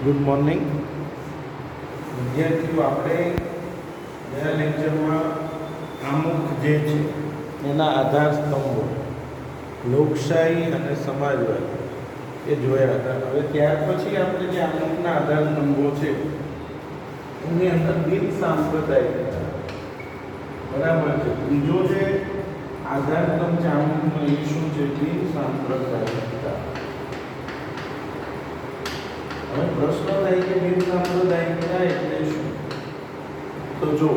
Good morning વિદ્યાર્થીઓ. આપણે ગયા લેક્ચરમાં આમુખ જે છે એના આધાર સ્તંભો લોકશાહી અને સમાજવાદ એ જોયા હતા. હવે ત્યાર પછી આપણે જે આમુખના આધાર સ્તંભો છે એની અંદર બિન સાંપ્રદાયિકતા, બરાબર છે. બીજો જે આધાર સ્તંભ છે આમુખનો એ શું છે? બિન સાંપ્રદાયિકતા. હવે પ્રશ્ન થાય કે બિન સાંપ્રદાયિકતા એટલે શું? તો જો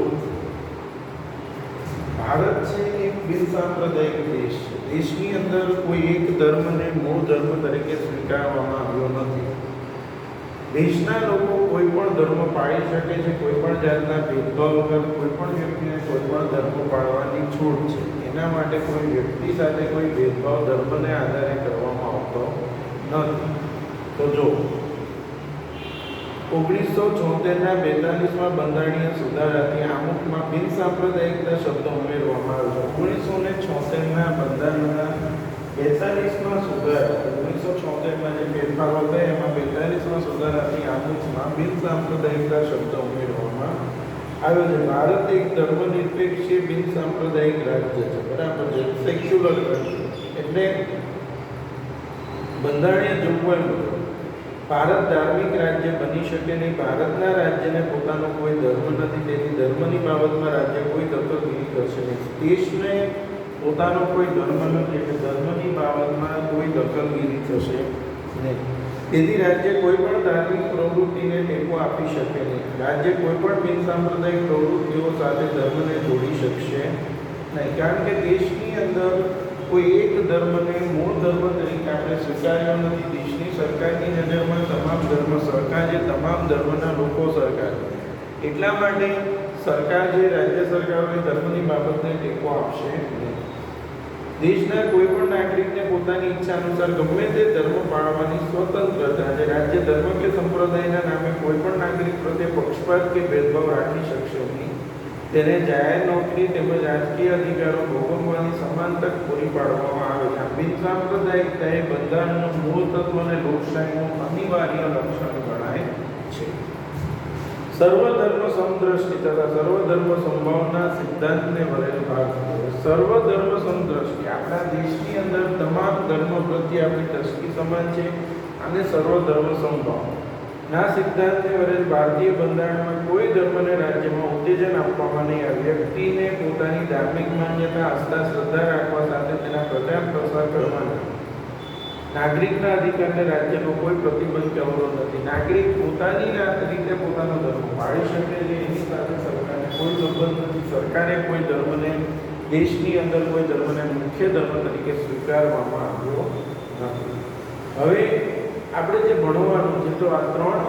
ભારત છે એક બિન સાંપ્રદાયિક દેશ છે. દેશની અંદર કોઈ એક ધર્મને મૂળ ધર્મ તરીકે સ્વીકારવામાં આવ્યો નથી. દેશના લોકો કોઈ પણ ધર્મ પાળી શકે છે, કોઈ પણ જાતના ભેદભાવ વગર કોઈ પણ વ્યક્તિને કોઈ પણ ધર્મ પાળવાની છૂટ છે. એના માટે કોઈ વ્યક્તિ સાથે કોઈ ભેદભાવ ધર્મને આધારે કરવામાં આવતો નથી. તો જો 1976ના 42મા બંધારણીય સુધારાથી આમુખમાં બિન સાંપ્રદાયિકતા શબ્દ ઉમેરવામાં આવ્યો છે. 1976ના બંધારણના 42મા સુધારા, 1976માં જે ફેરફારો થયા એમાં 42મા સુધારાથી આમુખમાં બિન સાંપ્રદાયિકતા શબ્દ ઉમેરવામાં આવ્યો છે. ભારત એક ધર્મનિરપેક્ષ બિન સાંપ્રદાયિક રાજ્ય છે, બરાબર છે. સેક્યુલર રાજ્ય એટલે બંધારણીય જોગવાઈ મુજબ ભારત ધાર્મિક રાજ્ય બની શકે નહીં. ભારતના રાજ્યને પોતાનો કોઈ ધર્મ નથી, તેથી ધર્મની બાબતમાં રાજ્ય કોઈ દખલગીરી કરશે નહીં. દેશને પોતાનો કોઈ ધર્મ નથી એટલે ધર્મની બાબતમાં કોઈ દખલગીરી થશે નહીં. તેથી રાજ્ય કોઈ પણ ધાર્મિક પ્રવૃત્તિને ટેકો આપી શકે નહીં. રાજ્ય કોઈ પણ બિન સાંપ્રદાયિક પ્રવૃત્તિઓ સાથે ધર્મને જોડી શકશે નહીં, કારણ કે દેશની અંદર કોઈ એક ધર્મને મૂળ ધર્મ તરીકે આપણે સ્વીકાર્યો નથી. દેશની સરકારની નજરમાં તમામ ધર્મ સરકાર છે, તમામ ધર્મના લોકો સરકાર. એટલા માટે સરકાર જે રાજ્ય સરકારોની ધર્મની બાબતને ટેકો આપશે નહીં. દેશના કોઈ પણ નાગરિકને પોતાની ઈચ્છા અનુસાર ગમે તે ધર્મ પાળવાની સ્વતંત્રતા છે. રાજ્ય ધર્મ કે સંપ્રદાયના નામે કોઈ પણ નાગરિક પ્રત્યે પક્ષપાત કે ભેદભાવ રાખી શકશે નહીં. તેને જાહેર નોકરી તેમજ રાજકીય અધિકારો ભોગવવાની સમાન તક પૂરી પાડવામાં આવે છે. બિન સાંપ્રદાયિકતા એ બંધારણનું મૂળ તત્વ અને લોકશાહીનું અનિવાર્ય લક્ષણ ગણાય છે. સર્વધર્મ સમદ્રષ્ટિ તથા સર્વધર્મ સંભાવના સિદ્ધાંતને વરેલ ભાગ. સર્વધર્મ સમદ્રષ્ટિ આપણા દેશની અંદર તમામ ધર્મ પ્રત્યે આપણી દ્રષ્ટિ સમાન છે અને સર્વધર્મ સંભાવ ના સિદ્ધાંતને વરેલ ભારતીય બંધારણમાં કોઈ ધર્મને રાજ્યમાં ઉત્તેજન આપવામાં નહીં આવે. વ્યક્તિને પોતાની ધાર્મિક માન્યતા, આસ્થા, શ્રદ્ધા રાખવા સાથે તેના પ્રચાર પ્રસાર કરવાના નાગરિકના અધિકારને રાજ્યનો કોઈ પ્રતિબંધ કે અવરોધ નથી. નાગરિક પોતાની રીતે પોતાનો ધર્મ પાળી શકે છે, એની સાથે સરકારને કોઈ સંબંધ નથી. સરકારે કોઈ ધર્મને દેશની અંદર કોઈ ધર્મને મુખ્ય ધર્મ તરીકે સ્વીકારવામાં આવ્યો નથી. હવે આપણે જે ભણવાનું છે તો આ ત્રણ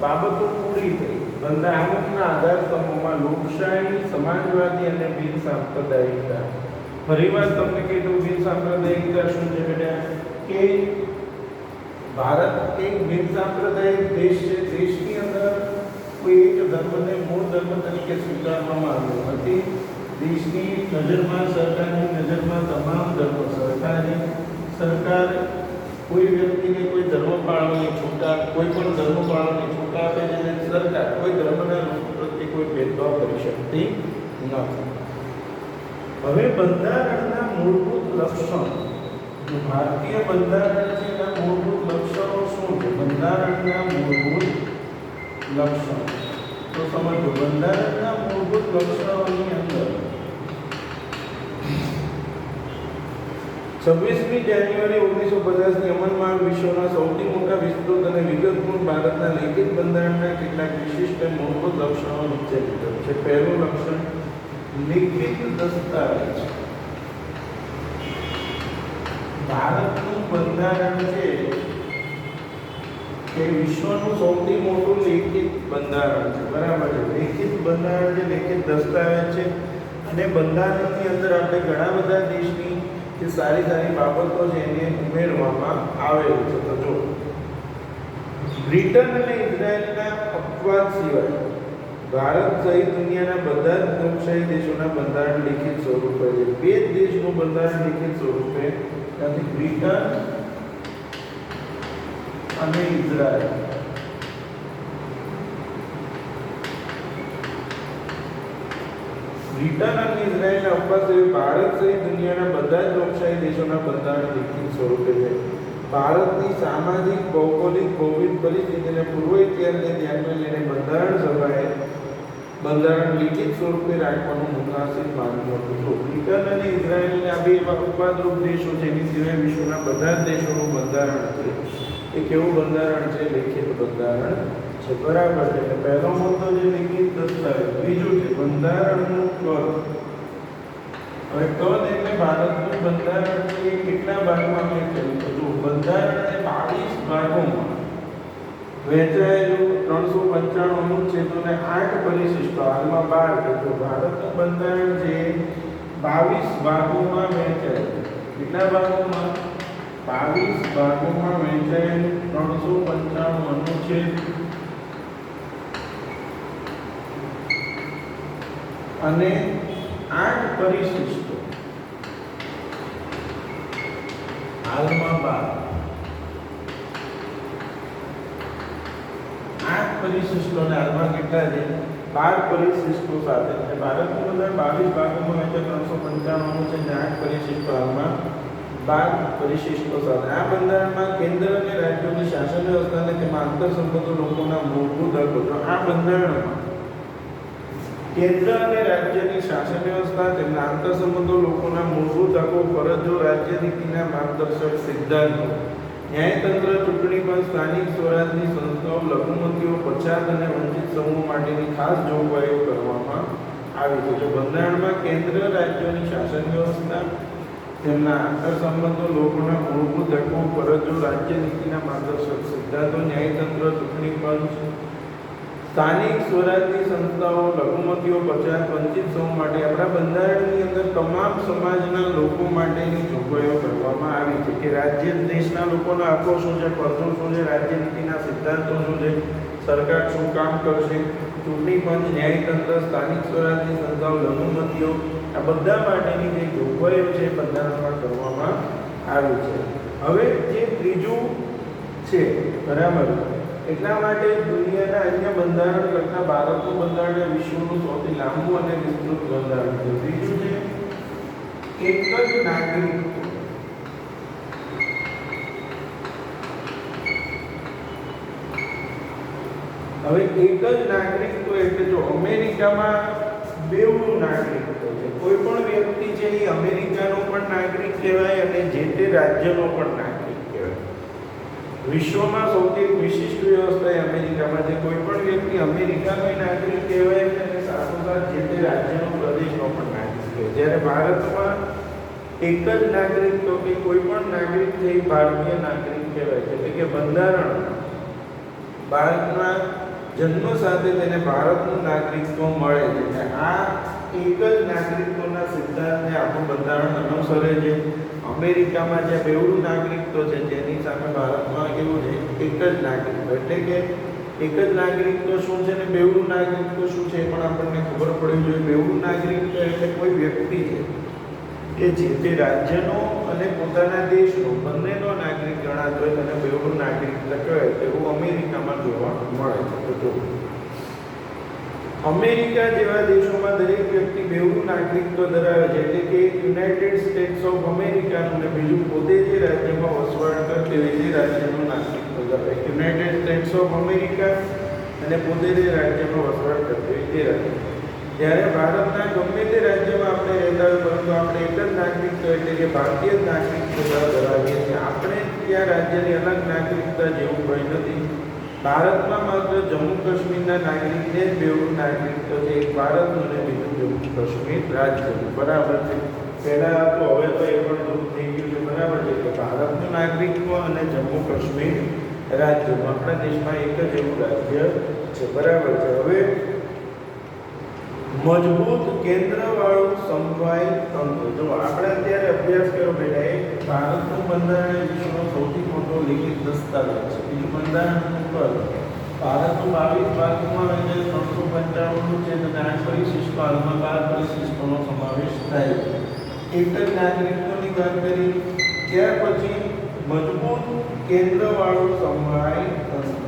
બાબતો પૂરી થઈ. આમુખના આધાર સ્તંભોમાં લોકશાહી, સમાજવાદી અને બિન સાંપ્રદાયિકતા. ફરીવાર તમને કીધું બિન સાંપ્રદાયિકતા શું છે બેટા? કે ભારત એક બિન સાંપ્રદાયિક દેશ છે. દેશની અંદર કોઈ એક ધર્મને મૂળ ધર્મ તરીકે સ્વીકારવામાં આવ્યો નથી. દેશની નજરમાં, સરકારની નજરમાં તમામ ધર્મ સરકારી. સરકાર કોઈ વ્યક્તિને કોઈ ધર્મ પાળવાની છૂટ, કોઈ પણ ધર્મ પાળવાની છૂટ આપે છે અને સરકાર કોઈ ધર્મના લોકો પ્રત્યે કોઈ ભેદભાવ કરી શકતી નથી. હવે બંધારણના મૂળભૂત લક્ષણ, ભારતીય બંધારણ છે એના મૂળભૂત લક્ષણો શું છે? બંધારણના મૂળભૂત લક્ષણો તો સમજો. બંધારણના મૂળભૂત લક્ષણોની અંદર 26મી જાન્યુઆરી 1950ની અમલમાં વિશ્વના સૌથી મોટા વિસ્તૃત અને વિગતપૂર્ણ ભારતના લેખિત બંધારણના કેટલાક વિશિષ્ટ મૂળભૂત લક્ષણો નીચે મુજબ છે. પહેલું લક્ષણ લેખિત દસ્તાવેજ. ભારતનું બંધારણ છે એ વિશ્વનું સૌથી મોટું લેખિત બંધારણ છે, બરાબર છે. લેખિત બંધારણ છે, લેખિત દસ્તાવેજ છે. અને બંધારણની અંદર આપણે ઘણા બધા દેશની જે સારી સારી બાબતો છે એને ઉમેરવામાં આવેલું છે. તો જો બ્રિટન અને ઇઝરાયલના અપવાદ સિવાય ભારત સહિત દુનિયાના બધા જ લોકશાહી દેશોના બંધારણ લેખિત સ્વરૂપે છે. બે જ દેશનું બંધારણ લેખિત સ્વરૂપે નથી, બ્રિટન અને ઇઝરાયલ. બ્રિટન અને ઇઝરાયલના ઉપવાસ એવી ભારત સહિત દુનિયાના બધા જ લોકશાહી દેશોના બંધારણ લિખિત સ્વરૂપે છે. ભારતની સામાજિક, ભૌગોલિક, ભૌગોલિક પરિસ્થિતિને પૂર્વ ઇતિહાસને ધ્યાનમાં લઈને બંધારણ સભાએ બંધારણ લિખિત સ્વરૂપે રાખવાનું મુનાસિબ માન્યું હતું. તો બ્રિટન અને ઇઝરાયલને આ બે એવા ઉત્પાદક દેશો છે, એની સિવાય વિશ્વના બધા જ દેશોનું બંધારણ છે. એ કેવું બંધારણ છે? લિખિત બંધારણ છે. બરાબર છે. એટલે પહેલો મુદ્દો જે લિખિત દસ્તાવેજ. બીજું છે બંધારણનું કદ. હવે કદ એટલે ભારતનું બંધારણ છે એ કેટલા ભાગમાં વહેંચાયેલું છે? જો બંધારણ એ 22 ભાગોમાં વહેંચાયેલું 395 અનુચ્છેદોને 8 પરિશિષ્ટો, હાલમાં 12 છે. જો ભારતનું બંધારણ છે 22 ભાગોમાં વહેંચાયેલું. કેટલા ભાગોમાં? 22 ભાગોમાં વહેંચાયેલું 395 અનુચ્છેદ અને 8 પરિશિષ્ટો, હાલમાં 12. 8 પરિશિષ્ટો અને હાલમાં કેટલા છે? 12 પરિશિષ્ટો સાથે છે. ભારતનું બંધારણ 22 ભાગોમાં વહેંચાયેલું 395 અનુચ્છેદ અને 8 પરિશિષ્ટો, હાલમાં 12 પરિશિષ્ટો સાથે. આ બંધારણમાં કેન્દ્ર અને રાજ્યોની શાસન વ્યવસ્થા અને તેમાં આંતરસંબંધો લોકોના મૂળભૂત હકો. તો આ બંધારણમાં કેન્દ્ર અને રાજ્યની શાસન વ્યવસ્થા, તેમના આંતરસંબંધો, લોકોના મૂળભૂત હકો, ફરજો, રાજ્યનીતિના માર્ગદર્શક સિદ્ધાંતો, ન્યાયતંત્ર, ચૂંટણી પંચ, સ્થાનિક સ્વરાજની સંસ્થાઓ, લઘુમતીઓ, પછાત અને વંચિત સમૂહ માટેની ખાસ જોગવાઈઓ કરવામાં આવી છે. જો બંધારણમાં કેન્દ્ર રાજ્યોની શાસન વ્યવસ્થા, તેમના આંતરસંબંધો, લોકોના મૂળભૂત હકો, ફરજો, રાજ્યનીતિના માર્ગદર્શક સિદ્ધાંતો, ન્યાયતંત્ર, ચૂંટણી પંચ, સ્થાનિક સ્વરાજની સંસ્થાઓ, લઘુમતીઓ, પછાત, વંચિત સમૂહ માટે આપણા બંધારણની અંદર તમામ સમાજના લોકો માટેની જોગવાઈઓ કરવામાં આવી છે કે રાજ્ય દેશના લોકોના હકો શું છે, ફરજો શું છે, રાજ્યનીતિના સિદ્ધાંતો શું છે, સરકાર શું કામ કરશે, ચૂંટણી પંચ, ન્યાયતંત્ર, સ્થાનિક સ્વરાજની સંસ્થાઓ, લઘુમતીઓ, આ બધા માટેની જે જોગવાઈઓ છે બંધારણમાં કરવામાં આવી છે. હવે જે ત્રીજું છે, બરાબર, એટલા માટે દુનિયાના અન્ય બંધારણ કરતાં ભારતનું બંધારણ વિશ્વનું સૌથી લાંબુ અને વિસ્તૃત બંધારણ છે. ત્રીજું છે એક જ નાગરિક. હવે એક જ નાગરિકત્વ એટલે જો અમેરિકામાં બેવડું નાગરિકત્વ છે. કોઈ પણ વ્યક્તિ છે એ અમેરિકાનો પણ નાગરિક કહેવાય અને જે તે રાજ્યનો પણ નાગરિક કહેવાય. વિશ્વમાં સૌથી વિશિષ્ટ વ્યવસ્થા એ અમેરિકામાં છે. કોઈ પણ વ્યક્તિ અમેરિકાનો નાગરિક કહેવાય અને સાથોસાથ જે તે રાજ્યનો, પ્રદેશનો પણ નાગરિક કહેવાય. જ્યારે ભારતમાં એક જ નાગરિક, તો કે કોઈ પણ નાગરિક છે એ ભારતીય નાગરિક કહેવાય છે. એટલે કે બંધારણ ભારતના જન્મ સાથે તેને ભારતનું નાગરિકત્વ મળે છે. આ એક જ નાગરિકત્વના સિદ્ધાંતને આપણું બંધારણ અનુસરે છે. અમેરિકામાં જે બેવડું નાગરિકત્વ છે તેની સામે ભારતમાં કેવું છે? એક જ નાગરિકત્વ. એટલે કે એક જ નાગરિકત્વ શું છે ને બેવડું નાગરિકત્વ શું છે એ પણ આપણને ખબર પડવી જોઈએ. બેવડું નાગરિકત્વ એટલે કોઈ વ્યક્તિ છે કે જે તે રાજ્યનો અને પોતાના દેશનો બંનેનો નાગરિક ગણાતો હોય તેને બેવડું નાગરિકત્વ કહેવાય. તેવું અમેરિકામાં જોવા મળે છે. તો અમેરિકા જેવા દેશોમાં દરેક વ્યક્તિ બેવડું નાગરિકત્વ ધરાવે છે. એટલે કે યુનાઇટેડ સ્ટેટ્સ ઓફ અમેરિકાનું અને બીજું પોતે જે રાજ્યમાં વસવાટ કરતી હોય તે રાજ્યનું નાગરિકત્વ ધરાવે. યુનાઇટેડ સ્ટેટ્સ ઓફ અમેરિકા અને પોતે જે રાજ્યમાં વસવાટ કરતી હોય તે રાજ્ય. જ્યારે ભારતના ગમે તે રાજ્યમાં આપણે રહેતા હોય પરંતુ આપણે એક જ નાગરિકત્વ એટલે કે ભારતીય નાગરિકત્વ ધરાવીએ છીએ. આપણે ત્યાં રાજ્યની અલગ નાગરિકતા જેવું કંઈ નથી. ભારતમાં માત્ર જમ્મુ કાશ્મીરના નાગરિકને જ બેવડું નાગરિકત્વ છે. એક ભારતનું અને બીજું જમ્મુ કાશ્મીર રાજ્યનું. બરાબર છે. પહેલાં તો હવે તો એ પણ દૂર થઈ ગયું છે. બરાબર છે. કે ભારતનું નાગરિકત્વ અને જમ્મુ કાશ્મીર રાજ્યનું આપણા દેશમાં એક જ એવું રાજ્ય છે. બરાબર છે. હવે મજબૂત કેન્દ્રવાળું સમવાય તંત્ર. જો આપણે અત્યારે અભ્યાસ કર્યો બેટા, એક ભારતનું બંધારણ વિશ્વનો સૌથી મોટો લિખિત દસ્તાવેજ છે. બીજું બંધારણનું કદ. ભારતનું 22 ભાગોમાં વહેંચાયેલું 395 છે અને 8 પરિશિષ્ટો, હાલમાં 12 પરિશિષ્ટોનો સમાવેશ થાય છે. એક જ નાગરિકત્વની વાત કરી. ત્યાર પછી મજબૂત કેન્દ્રવાળું સમવાય તંત્ર.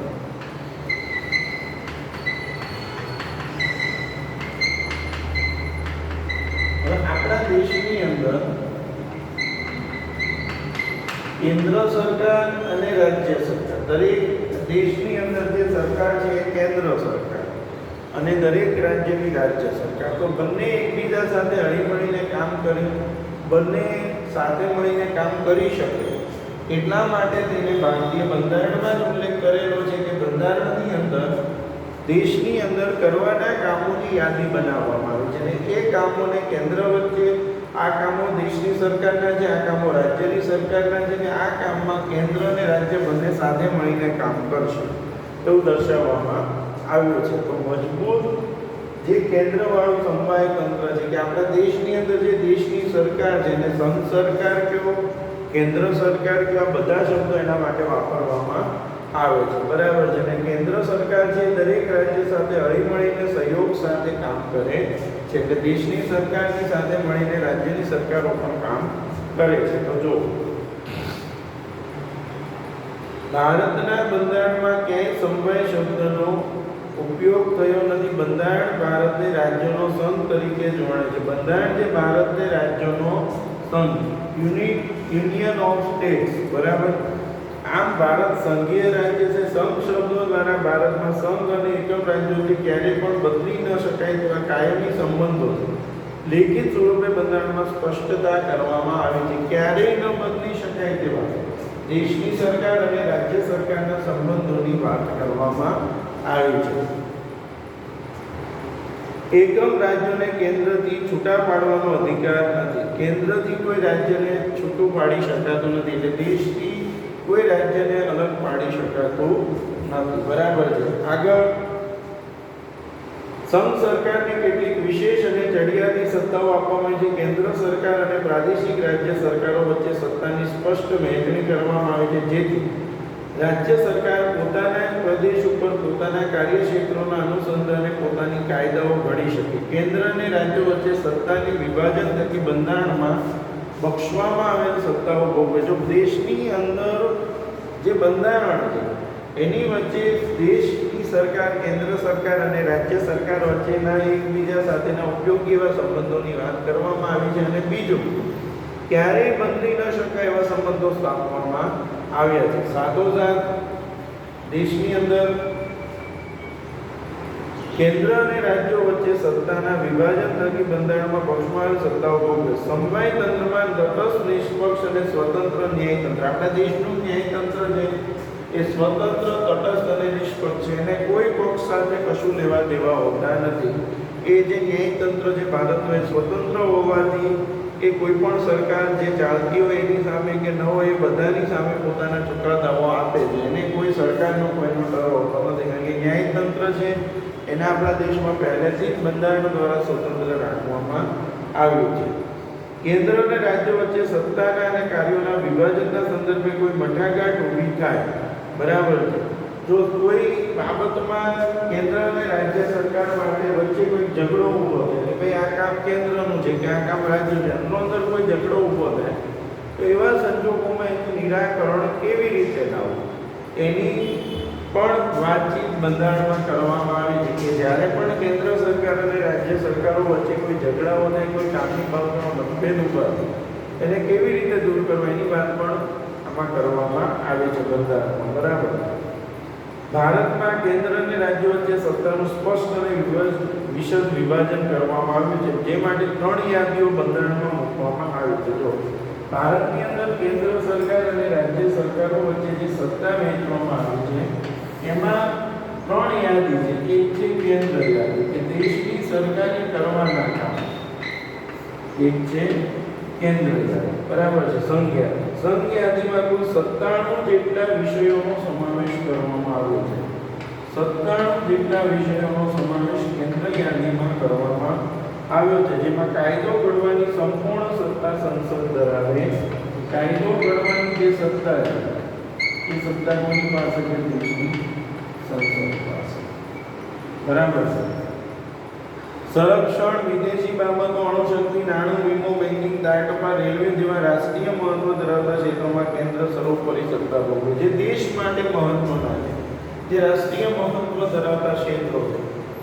કેન્દ્ર સરકાર અને રાજ્ય સરકાર, દરેક દેશની અંદર જે સરકાર છે એ કેન્દ્ર સરકાર અને દરેક રાજ્યની રાજ્ય સરકાર, તો બંને એકબીજા સાથે હળીમળીને કામ કરી, બંને સાથે મળીને કામ કરી શકે એટલા માટે તેને ભારતીય બંધારણમાં જ ઉલ્લેખ કરેલો છે કે બંધારણની અંદર દેશની અંદર કરવાના કામોની યાદી બનાવવામાં આવી છે અને એ કામોને કેન્દ્ર વચ્ચે, આ કામો દેશની સરકારના છે, આ કામો રાજ્યની સરકારના છે અને આ કામમાં કેન્દ્ર અને રાજ્ય બંને સાથે મળીને કામ કરશે એવું દર્શાવવામાં આવ્યું છે. તો મજબૂત જે કેન્દ્રવાળું સમવાય તંત્ર છે કે આપણા દેશની અંદર જે દેશની સરકાર છે એને સંઘ સરકાર કયો, કેન્દ્ર સરકાર કયો, બધા શબ્દો એના માટે વાપરવામાં આવે છે. બરાબર છે. અને કેન્દ્ર સરકાર છે દરેક રાજ્ય સાથે હળીમળીને સહયોગ સાથે કામ કરે છે, એટલે દેશની સરકારની સાથે મળીને રાજ્યની સરકારો પણ કામ કરે છે. તો જો ભારતના બંધારણમાં ક્યાંય સમવાય શબ્દનો ઉપયોગ થયો નથી. બંધારણ ભારતને રાજ્યોનો સંઘ તરીકે જોડે છે. બંધારણ જે ભારતને રાજ્યોનો સંઘ, યુનિયન ઓફ સ્ટેટ્સ, બરાબર. આમ ભારત સંઘીય રાજ્ય છે. સંઘ શબ્દો દ્વારા ભારતમાં સંઘ અને એકમ રાજ્યોથી ક્યારેય પણ બદલી ન શકાય તેવા કાયમી સંબંધો લેખિત સ્વરૂપે બંધારણમાં સ્પષ્ટતા કરવામાં આવી છે. ક્યારેય ન બદલી શકાય તેવા દેશની સરકાર અને રાજ્ય સરકારના સંબંધોની વાત કરવામાં આવી છે. એકમ રાજ્યોને કેન્દ્રથી છૂટા પાડવાનો અધિકાર નથી. કેન્દ્રથી કોઈ રાજ્યને છૂટું પાડી શકાતું નથી, એટલે દેશથી કોઈ રાજ્યને અલગ પાડી શકાતું નથી. બરાબર છે. આગળ સંઘ સરકારને કેટલીક વિશેષ અને ચડિયાતી સત્તાઓ આપવામાં આવી છે. કેન્દ્ર સરકાર અને પ્રાદેશિક રાજ્ય સરકારો વચ્ચે સત્તાની સ્પષ્ટ વહેંચણી કરવામાં આવી છે, જેથી રાજ્ય સરકાર પોતાના પ્રદેશ ઉપર પોતાના કાર્યક્ષેત્રોના અનુસંધાને પોતાની કાયદાઓ ઘડી શકે. કેન્દ્ર અને રાજ્યો વચ્ચે સત્તાની વિભાજન થકી બંધારણમાં બક્ષવામાં આવેલ સત્તાઓ ભોગવે. જો દેશની અંદર જે બંધારણ છે એની વચ્ચે દેશની સરકાર, કેન્દ્ર સરકાર અને રાજ્ય સરકાર વચ્ચેના એકબીજા સાથેના ઉપયોગી એવા સંબંધોની વાત કરવામાં આવી છે. અને બીજું, ક્યારેય બદલી ન શકાય એવા સંબંધો સ્થાપવામાં આવ્યા છે. સાથોસાથ દેશની અંદર કેન્દ્ર અને રાજ્યો વચ્ચે સત્તાના વિભાજન થકી બંધારણમાં બક્ષમાં સત્તાઓ ભોગવે. સમવાય તંત્રમાં તટસ્થ, નિષ્પક્ષ અને સ્વતંત્ર ન્યાયતંત્ર. આપણા દેશનું ન્યાયતંત્ર છે એ સ્વતંત્ર, તટસ્થ અને નિષ્પક્ષ છે. એને કોઈ પક્ષ સાથે કશું લેવા દેવા હોતા નથી. એ જે ન્યાયતંત્ર છે ભારતનું એ સ્વતંત્ર હોવાથી એ કોઈ પણ સરકાર જે ચાલતી હોય એની સામે કે ન હોય એ બધાની સામે પોતાના ચુકાદાઓ આપે છે. એને કોઈ સરકારનો કોઈનો ડર હોતો નથી, કારણ કે ન્યાયતંત્ર છે એને આપણા દેશમાં પહેલેથી જ બંધારણ દ્વારા સ્વતંત્ર રાખવામાં આવ્યું છે. કેન્દ્ર અને રાજ્ય વચ્ચે સત્તાના અને કાર્યોના વિભાજનના સંદર્ભે કોઈ મઠાગાંઠ ઊભી થાય, બરાબર છે. જો કોઈ બાબતમાં કેન્દ્ર અને રાજ્ય સરકાર માટે વચ્ચે કોઈ ઝઘડો ઊભો થાય કે ભાઈ આ કામ કેન્દ્રનું છે કે આ કામ રાજ્ય છે, અંદર કોઈ ઝઘડો ઊભો થાય, તો એવા સંજોગોમાં એનું નિરાકરણ કેવી રીતે લાવવું એની પણ વાતચીત બંધારણમાં કરવામાં આવી છે કે જ્યારે પણ કેન્દ્ર સરકાર અને રાજ્ય સરકારો વચ્ચે કોઈ ઝઘડાઓ થાય, કોઈ કામની બાબતમાં મતભેદ ઊભા થાય, એને કેવી રીતે દૂર કરવા એની વાત પણ આમાં કરવામાં આવી છે બંધારણમાં. બરાબર. ભારતમાં કેન્દ્ર અને રાજ્યો વચ્ચે સત્તાનું સ્પષ્ટ અને વિશદ વિભાજન કરવામાં આવ્યું છે, જે માટે 3 યાદીઓ બંધારણમાં મૂકવામાં આવી છે. જો ભારતની અંદર કેન્દ્ર સરકાર અને રાજ્ય સરકારો વચ્ચે જે સત્તા વહેંચવામાં આવી છે એમાં 3 યાદી છે. એક છે કેન્દ્ર યાદી કે દેશની સરકારે કરવાના કામ, એક છે કેન્દ્ર યાદી, બરાબર છે. સંઘ યાદી. સંઘ યાદીમાં કુલ 97 જેટલા વિષયોનો સમાવેશ કરવામાં આવ્યો છે. 97 જેટલા વિષયોનો સમાવેશ કેન્દ્ર યાદીમાં કરવામાં આવ્યો છે, જેમાં કાયદો ઘડવાની સંપૂર્ણ સત્તા સંસદ ધરાવે. કાયદો ઘડવાની જે સત્તા છે એ સત્તા કોની પાસે છે? દેશની સંસદ પાસે. બરાબર છે. સંરક્ષણ, વિદેશી બાબતો, અણુશક્તિ, નાણું, વીમો, બેન્કિંગ, દાયટપા, રેલવે જેવા રાષ્ટ્રીય મહત્વ ધરાવતા ક્ષેત્રોમાં કેન્દ્ર સર્વોપરી સત્તા ભોગવે. જે દેશ માટે મહત્વના છે, જે રાષ્ટ્રીય મહત્વ ધરાવતા ક્ષેત્રો છે,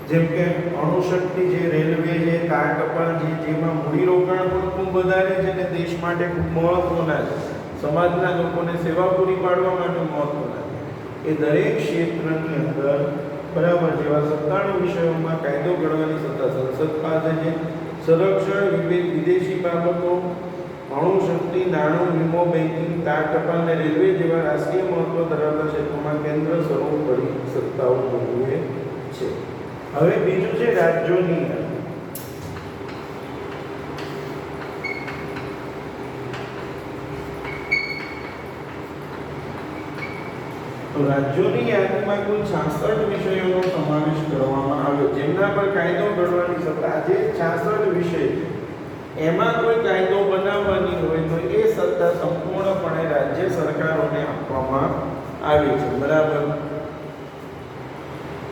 જેમ કે અણુશક્તિ છે, રેલવે છે, દાયટપા છે, જેમાં મૂડીરોકાણ પણ ખૂબ વધારે છે અને દેશ માટે ખૂબ મહત્વના છે. સમાજના લોકોને સેવા પૂરી પાડવા માટે મહત્વના છે. એ દરેક ક્ષેત્રની અંદર બરાબર જેવા 97 વિષયોમાં કાયદો ઘડવાની સત્તા સંસદ પાસે છે. સંરક્ષણ, વિદેશી બાબતો, અણુશક્તિ, નાણું, વીમો, બેન્કિંગ, તાર, ટપાલ અને રેલવે જેવા રાષ્ટ્રીય મહત્વ ધરાવતા ક્ષેત્રોમાં કેન્દ્ર સર્વોપરી સત્તાઓ ભોગવે છે. હવે બીજું છે રાજ્યોની યાદી. તો રાજ્યોની યાદીમાં કુલ 66 વિષયોનો સમાવેશ કરવામાં આવ્યો જેમના પર કાયદો ઘડવાની સત્તા. આજે 66 વિષય એમાં કોઈ કાયદો બનાવવાની હોય તો એ સત્તા સંપૂર્ણપણે રાજ્ય સરકારોને આપવામાં આવી છે. બરાબર,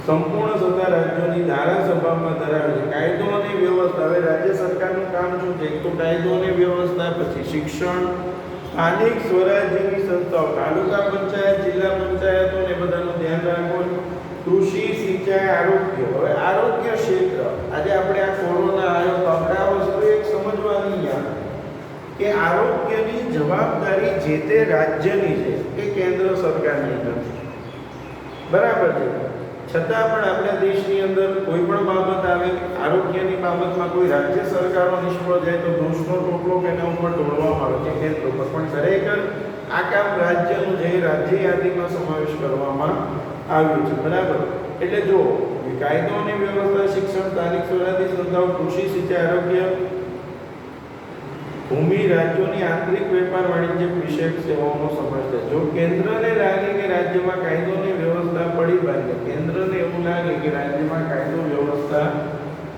સંપૂર્ણ સત્તા રાજ્યોની ધારાસભામાં ધરાવે છે. કાયદો અને વ્યવસ્થા. હવે રાજ્ય સરકારનું કામ શું છે? તો કાયદો અને વ્યવસ્થા, પછી શિક્ષણ, સ્થાનિક સ્વરાજ્યની સંસ્થાઓ, તાલુકા પંચાયત, જિલ્લા પંચાયતો ને બધાનું ધ્યાન રાખવું, કૃષિ, સિંચાઈ, આરોગ્ય. હવે આરોગ્ય ક્ષેત્ર, આજે આપણે આ કોરોના આવ્યો તો આપણે આ વસ્તુ એક સમજવાની યાદ કે આરોગ્યની જવાબદારી જે તે રાજ્યની છે, એ કેન્દ્ર સરકારની નથી. બરાબર છે. છતાં પણ આપણા દેશની અંદર કોઈ પણ બાબત આવે, આરોગ્યની બાબતમાં કોઈ રાજ્ય સરકારો નિષ્ફળ જાય તો દોષનો ટોપલો એના ઉપર ઢોળવામાં આવે છે કેન્દ્ર ઉપર. પણ ખરેખર આ કામ રાજ્યનું જે રાજ્ય યાદીમાં સમાવેશ કરવામાં આવ્યું છે. બરાબર, એટલે જો કાયદો અને વ્યવસ્થા, શિક્ષણ, સ્થાનિક સ્વરાજ્ય સંસ્થાઓ, કૃષિ, સિંચાઈ, આરોગ્ય, ભૂમિ, રાજ્યોની આંતરિક વેપાર, વાણિજ્ય વિષયક સેવાઓનો સમાવેશ થાય. જો કેન્દ્રને લાગે કે રાજ્યમાં કાયદો અને વ્યવસ્થા પડી ભાંગે, કેન્દ્રને એવું લાગે કે રાજ્યમાં કાયદો વ્યવસ્થા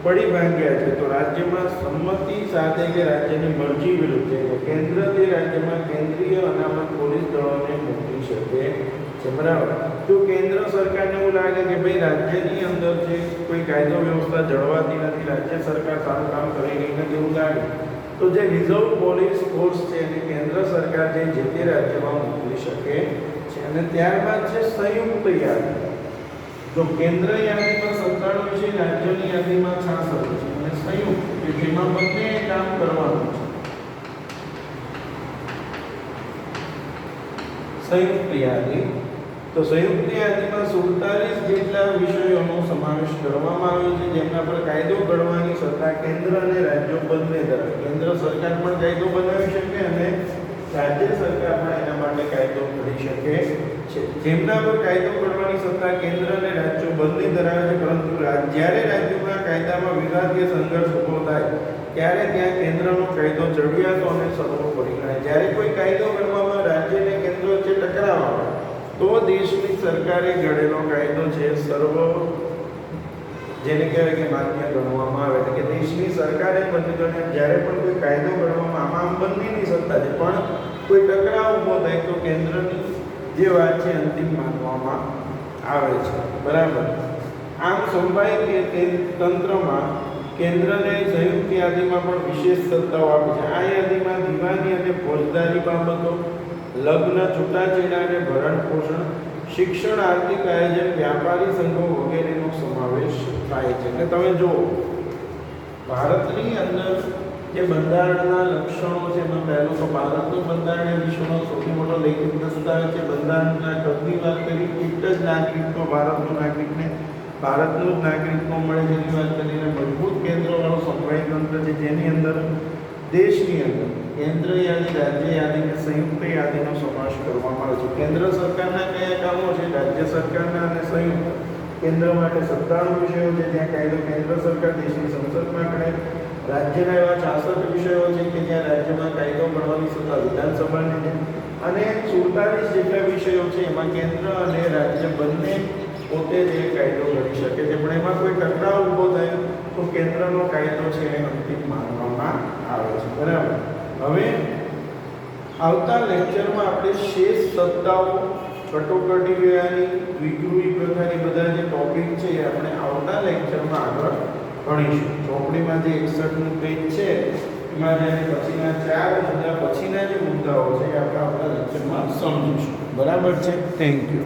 પડી ભાંગ્યા છે, તો રાજ્યમાં સંમતિ સાથે કે રાજ્યની મરજી વિરુદ્ધ છે કેન્દ્ર તે રાજ્યમાં કેન્દ્રીય અનામત પોલીસ દળોને મોકલી શકે છે. બરાબર, જો કેન્દ્ર સરકારને એવું લાગે કે ભાઈ રાજ્યની અંદર જે કોઈ કાયદો વ્યવસ્થા જળવાતી નથી, રાજ્ય સરકાર સારું કામ કરી રહી નથી એવું લાગે, તો જે રિઝર્વ પોલીસ ફોર્સ છે એને કેન્દ્ર સરકાર જે તે રાજ્યમાં મોકલી શકે છે. અને ત્યારબાદ છે સંયુક્ત યાદી. જો કેન્દ્ર યાદીમાં 97 વિષય, રાજ્યોની યાદીમાં 66 છે, અને સંયુક્ત કે જેમાં બંને કામ કરવાનું છે. સંયુક્ત યાદી, તો સંયુક્ત યાદીમાં 47 જેટલા વિષયોનો સમાવેશ કરવામાં આવ્યો છે જેમના પર કાયદો ઘડવાની સત્તા કેન્દ્ર અને રાજ્યો બંને ધરાવે. કેન્દ્ર સરકાર પણ કાયદો બનાવી શકે અને રાજ્ય સરકાર પણ એના માટે કાયદો ઘડી શકે છે. જેમના પર કાયદો ઘડવાની સત્તા કેન્દ્ર અને રાજ્યો બંને ધરાવે છે, પરંતુ જ્યારે રાજ્યોના કાયદામાં વિવાદ કે સંઘર્ષ ઊભો થાય ત્યારે ત્યાં કેન્દ્રનો કાયદો જરૂરિયાતો અને સર્વોપરી ગણાય. જ્યારે કોઈ કાયદો ઘડવામાં રાજ્ય અને કેન્દ્ર વચ્ચે ટકરાવ આવે તો દેશની સરકારે ઘડેલો કાયદો છે સર્વ જેને કહેવાય કે માન્ય ગણવામાં આવે. એટલે કે દેશની સરકારે બંને જ્યારે પણ કોઈ કાયદો ઘડવામાં આમ બંનેની સત્તા છે, પણ કોઈ ટકરાવ ઊભો થાય તો કેન્દ્રની જે વાત છે અંતિમ માનવામાં આવે છે. બરાબર, આમ સમવાય કે તંત્રમાં કેન્દ્રને સંયુક્ત યાદીમાં પણ વિશેષ સત્તાઓ આપી છે. આ યાદીમાં દીવાની અને ફોજદારી બાબતો, લગ્ન, છૂટાછેડા અને ભરણ પોષણ, શિક્ષણ, આર્થિક આયોજન, વ્યાપારી સંઘો વગેરેનો સમાવેશ થાય છે. એટલે તમે જો ભારતની અંદર જે બંધારણના લક્ષણો છે એમાં પહેલું તો ભારતનું બંધારણ એ વિશ્વનો સૌથી મોટો લેખિત દસ્તાવેજ છે. બંધારણના કદની વાત કરી, એક જ નાગરિકત્વ ભારતનું નાગરિકને ભારતનું જ નાગરિકત્વ મળે જેની વાત કરીને મજબૂત કેન્દ્રવાળો સમવાય તંત્ર છે જેની અંદર દેશની અંદર કેન્દ્ર યાદી, રાજ્ય યાદી અને સંયુક્ત યાદીનો સમાવેશ કરવામાં આવે છે. કેન્દ્ર સરકારના કયા કામો છે? રાજ્ય સરકારના અને સંયુક્ત. કેન્દ્ર માટે 97 વિષયો છે જ્યાં કાયદો કેન્દ્ર સરકાર દેશની સંસદમાં ઘડે. રાજ્યના એવા 66 વિષયો છે કે જ્યાં રાજ્યમાં કાયદો ઘડવાની સત્તા વિધાનસભાને છે. અને 47 જેટલા વિષયો છે એમાં કેન્દ્ર અને રાજ્ય બંને પોતે જ એ કાયદો ઘડી શકે છે, પણ એમાં કોઈ ટકરાવ ઊભો થાય તો કેન્દ્રનો કાયદો છે એ અંતિમ માનવામાં આવે છે. બરાબર, હવે આવતા લેક્ચરમાં આપણે શેષ સત્તાઓ, કટોકટી વ્યવહારની, દ્વિગૃહી પ્રકારની બધા જે ટોપિક છે એ આપણે આવતા લેક્ચરમાં આગળ ભણીશું. ચોપડીમાં જે 61નું પેજ છે એમાં જે પછીના 4 મુદ્દા પછીના જે મુદ્દાઓ છે એ આપણે આવતા લેક્ચરમાં સમજીશું. બરાબર છે, થેન્ક યુ.